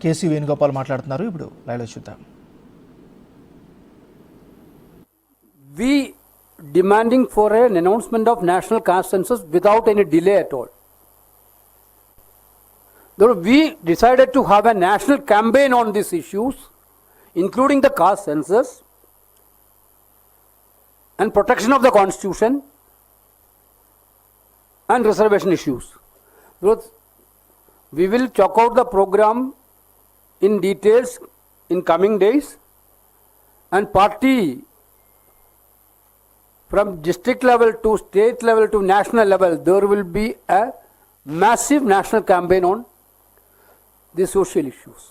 KC Venugopal మాట్లాడుతున్నారు. ఇప్పుడు లైవ్లో చూద్దాం. We demanding for an announcement of national caste census without any delay at all. We decided to have a national campaign on these issues, including the caste census and protection of the constitution and reservation issues. We will chalk out the program in details in coming days, and party from district level to state level to national level, there will be a massive national campaign on the social issues.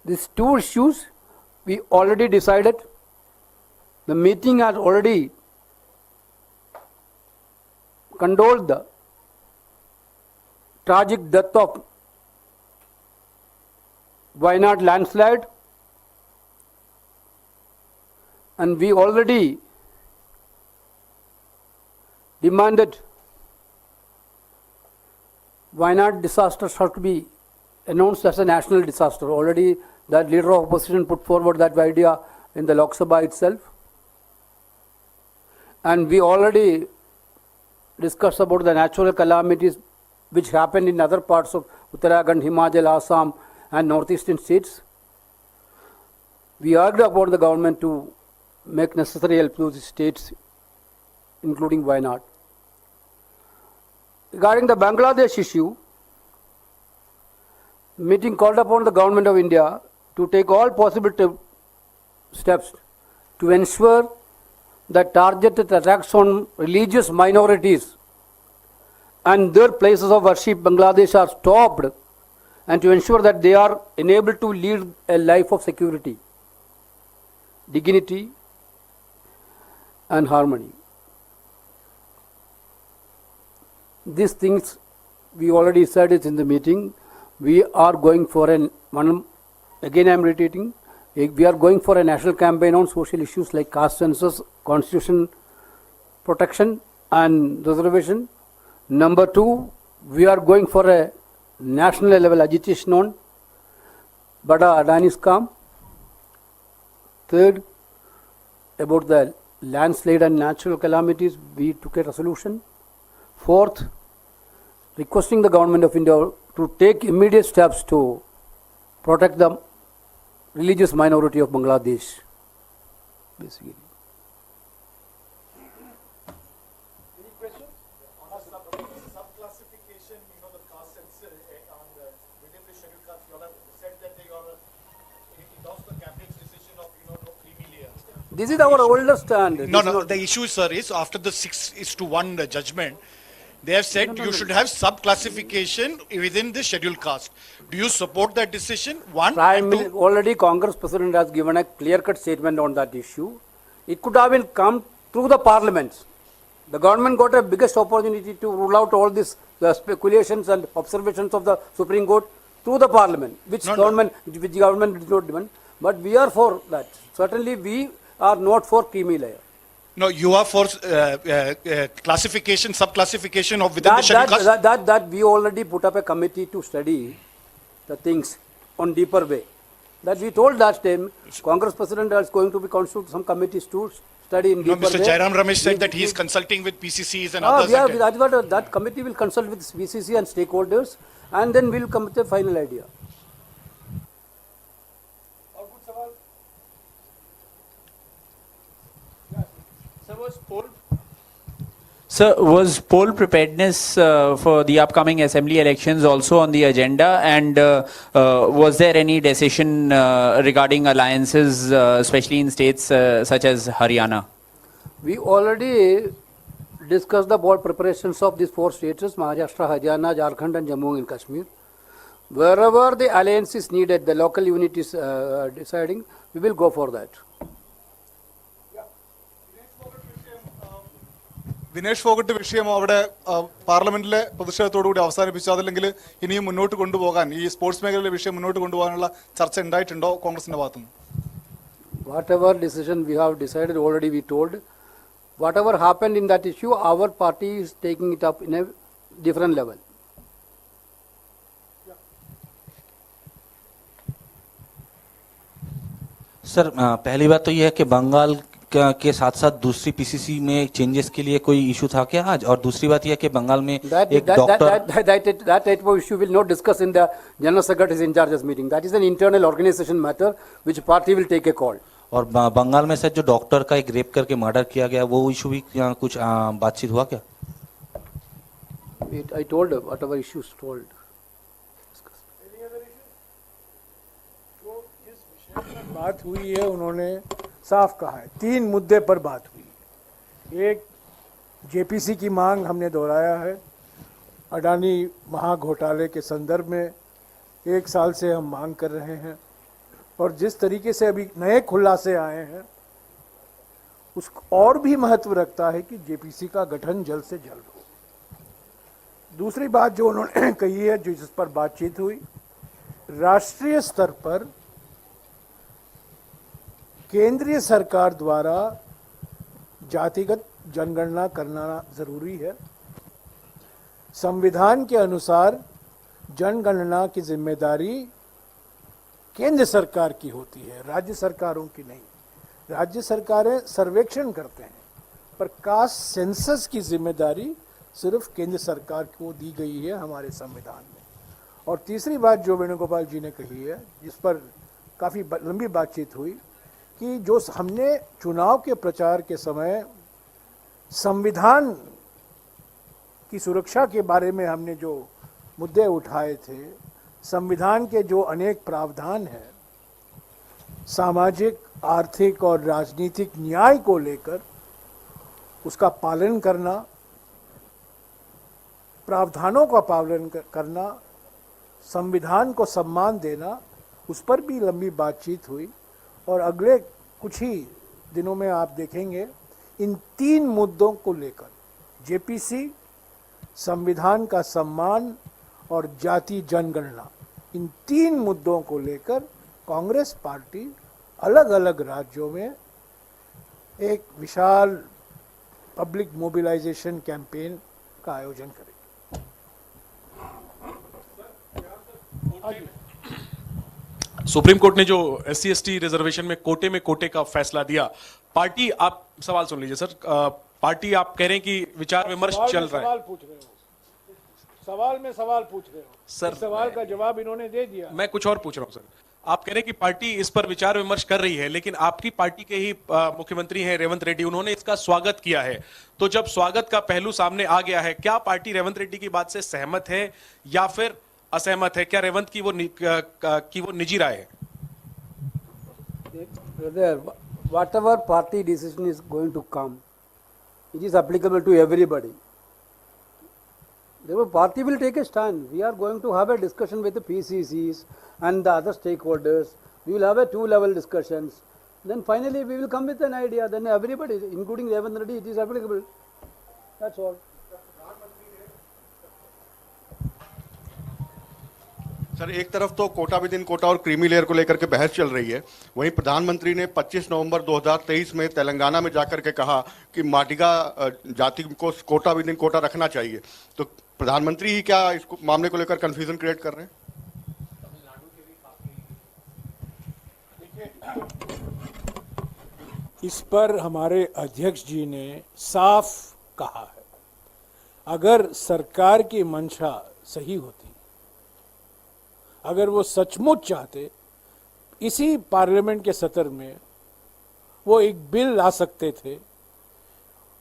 These two issues we already decided. The meeting has already condoled the tragic death of Wayanad landslide, and we already demanded Wayanad disaster has to be announced as a national disaster. Already that leader of opposition put forward that idea in the Lok Sabha itself, and we already discussed about the natural calamities which happened in other parts of Uttarakhand, Himachal, Assam and northeastern states. We urged upon the government to make necessary help to the states, including Wayanad. Regarding the Bangladesh issue, meeting called upon the government of India to take all possible steps to ensure that targeted attacks on religious minorities and their places of worship in Bangladesh are stopped, and to ensure that they are enabled to lead a life of security, dignity and harmony. These things we already said it in the meeting. We are going for again I am reiterating, we are going for a national campaign on social issues like caste census, constitution protection and reservation. Number 2, we are going for a national level agitation on Bada Adani scam. Third, about the landslide and natural calamities, we took a resolution. Fourth, requesting the government of India to take immediate steps to protect the religious minority of Bangladesh, basically. Any questions? On sub-classification, the caste census within the scheduled caste, you all have said that they all endorsed the cabinet's decision of, no creamy layers. This is our oldest stand. No, the issue, sir, is after the 6-1 judgment, they have said you should have sub-classification within the scheduled caste. Do you support that decision? One, and two. Already Congress President has given a clear-cut statement on that issue. It could have been come through the parliaments. The government got a biggest opportunity to rule out all these speculations and observations of the Supreme Court through the parliament, which government did not demand. But we are for that. Certainly we are not for creamy layer. No, you are for classification, sub-classification of within the scheduled caste? That we already put up a committee to study the things on deeper way. That we told last time, Congress President is going to be constituted some committees to study in deeper way. Mr. Jairam Ramesh said that he is consulting with PCCs and others. That committee will consult with PCC and stakeholders, and then we will come with a final idea. Sir, was poll preparedness for the upcoming assembly elections also on the agenda, and was there any decision regarding alliances, especially in states such as Haryana? We already discussed the poll preparations of these 4 states, Maharashtra, Haryana, Jharkhand and Jammu and Kashmir. Wherever the alliance is needed, the local unit is deciding, we will go for that. Dinesh Phogat വിഷയം അവിടെ പാർലമെന്റിലെ പ്രതിഷേധത്തോടുകൂടി അവസാനിപ്പിച്ചു. അതല്ലെങ്കിൽ ഇനിയും മുന്നോട്ട് കൊണ്ടുപോകാൻ ഈ sports മേഖലയിലെ വിഷയം മുന്നോട്ട് കൊണ്ടുപോകാനുള്ള ചർച്ച ഉണ്ടായിട്ടുണ്ടോ കോൺഗ്രസിന്റെ ഭാഗത്തുനിന്ന്? Whatever decision we have decided already, we told. Whatever happened in that issue, our party is taking it up in a different level. Sir पहली बात तो यह है कि बंगाल के साथ साथ दूसरी पीसीसी में चेंजेस के लिए कोई इशू था क्या आज? और दूसरी बात यह है कि बंगाल में एक doctor That type of issue will not discuss in the General Secretary's in charges meeting. That is an internal organization matter which party will take a call. और बंगाल में सर जो डॉक्टर का एक रेप करके मर्डर किया गया वो issue भी कुछ बातचीत हुआ क्या? I told whatever issues told. बात हुई है, उन्होंने साफ कहा है 3 मुद्दे पर बात हुई। एक जेपीसी की मांग हमने दोहराया है, अडानी महाघोटाले के संदर्भ में 1 साल से हम मांग कर रहे हैं और जिस तरीके से अभी नए खुलासे आए हैं उस और भी महत्व रखता है कि जेपीसी का गठन जल्द से जल्द हो। दूसरी बात जो उन्होंने कही है, जो जिस पर बातचीत हुई, राष्ट्रीय स्तर पर केंद्रीय सरकार द्वारा जातिगत जनगणना करना जरूरी है। संविधान के अनुसार जनगणना की जिम्मेदारी केंद्र सरकार की होती है, राज्य सरकारों की नहीं। राज्य सरकारें सर्वेक्षण करते हैं, पर कास्ट सेंसस की जिम्मेदारी सिर्फ केंद्र सरकार को दी गई है हमारे संविधान में। और तीसरी बात जो वेणुगोपाल जी ने कही है, जिस पर काफ़ी लंबी बातचीत हुई, कि जो हमने चुनाव के प्रचार के समय संविधान की सुरक्षा के बारे में हमने जो मुद्दे उठाए थे, संविधान के जो अनेक प्रावधान हैं सामाजिक, आर्थिक और राजनीतिक न्याय को लेकर, उसका पालन करना, प्रावधानों का पालन करना, संविधान को सम्मान देना, उस पर भी लंबी बातचीत हुई। और अगले कुछ ही दिनों में आप देखेंगे इन 3 मुद्दों को लेकर जेपीसी, संविधान का सम्मान और जाति जनगणना, इन 3 मुद्दों को लेकर कांग्रेस पार्टी अलग अलग राज्यों में एक विशाल पब्लिक मोबिलाइजेशन कैंपेन का आयोजन करेगी। सुप्रीम कोर्ट ने जो SC/ST रिजर्वेशन में कोटे का फैसला दिया, पार्टी, आप सवाल सुन लीजिए सर, पार्टी आप कह रहे हैं कि विचार विमर्श चल रहा है। सवाल पूछ रहे हो, सवाल में सवाल पूछ रहे हो सर, सवाल का जवाब इन्होंने दे दिया। मैं कुछ और पूछ रहा हूं सर। आप कह रहे हैं कि पार्टी इस पर विचार विमर्श कर रही है, लेकिन आपकी पार्टी के ही मुख्यमंत्री हैं रेवंत रेड्डी, उन्होंने इसका स्वागत किया है। तो जब स्वागत का पहलू सामने आ गया है, क्या पार्टी रेवंत रेड्डी की बात से सहमत है या फिर असहमत है? क्या रेवंत की वो निजी राय है? Brother, whatever party decision is going to come, it is applicable to everybody. The party will take a stand. We are going to have a discussion with the PCCs and the other stakeholders. We will have a 2-level discussions. Then finally we will come with an idea. Then everybody, including Revanth Reddy, it is applicable. That's all. Sir, एक तरफ तो Kota with in Kota और creamy layer को लेकर के बहस चल रही है, वहीं प्रधानमंत्री ने 25 नवंबर 2023 में तेलंगाना में जाकर के कहा कि माडिगा जाति को कोटा विद इन कोटा रखना चाहिए। तो प्रधानमंत्री ही क्या इस मामले को लेकर कंफ्यूजन क्रिएट कर रहे हैं? इस पर हमारे अध्यक्ष जी ने साफ कहा है, अगर सरकार की मंशा सही होती, अगर वो सचमुच चाहते, इसी पार्लियामेंट के सत्र में वो एक बिल ला सकते थे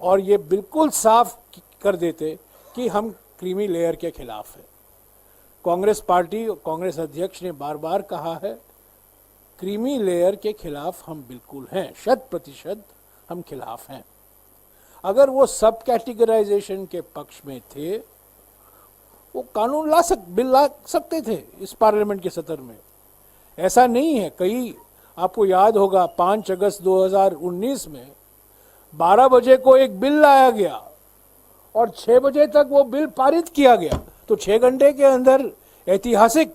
और ये बिल्कुल साफ कर देते कि हम क्रीमी लेयर के खिलाफ है। कांग्रेस पार्टी, कांग्रेस अध्यक्ष ने बार बार कहा है, क्रीमी लेयर के खिलाफ हम बिल्कुल हैं, 100% हम खिलाफ हैं। अगर वो सब कैटेगराइजेशन के पक्ष में थे, वो कानून बिल ला सकते थे इस पार्लियामेंट के सत्र में। ऐसा नहीं है। कई, आपको याद होगा 5 अगस्त 2019 में 12 बजे को एक बिल लाया गया और 6 बजे तक वो बिल पारित किया गया। तो 6 घंटे के अंदर ऐतिहासिक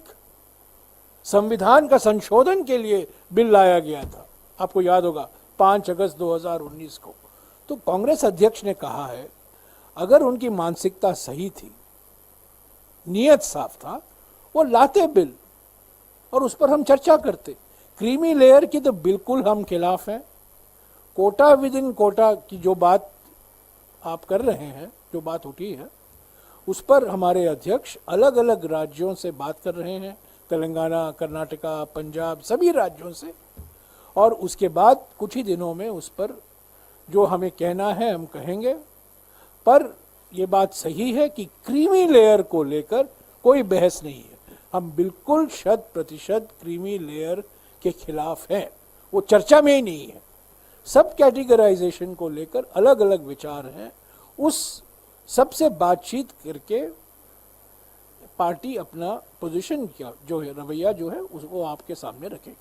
संविधान का संशोधन के लिए बिल लाया गया था, आपको याद होगा 5 अगस्त 2019 को। तो कांग्रेस अध्यक्ष ने कहा है, अगर उनकी मानसिकता सही थी, नियत साफ था, वो लाते बिल और उस पर हम चर्चा करते। क्रीमी लेयर की तो बिल्कुल हम खिलाफ हैं। कोटा विद इन कोटा की जो बात आप कर रहे हैं, जो बात उठी है, उस पर हमारे अध्यक्ष अलग अलग राज्यों से बात कर रहे हैं, तेलंगाना, कर्नाटका, पंजाब, सभी राज्यों से, और उसके बाद कुछ ही दिनों में उस पर जो हमें कहना है हम कहेंगे। पर ये बात सही है कि क्रीमी लेयर को लेकर कोई बहस नहीं है। हम बिल्कुल 100% क्रीमी लेयर के खिलाफ हैं, वो चर्चा में ही नहीं है। सब कैटेगराइजेशन को लेकर अलग अलग विचार हैं, उस सबसे बातचीत करके पार्टी अपना पोजीशन क्या जो है, रवैया जो है, वो आपके सामने रखेगी।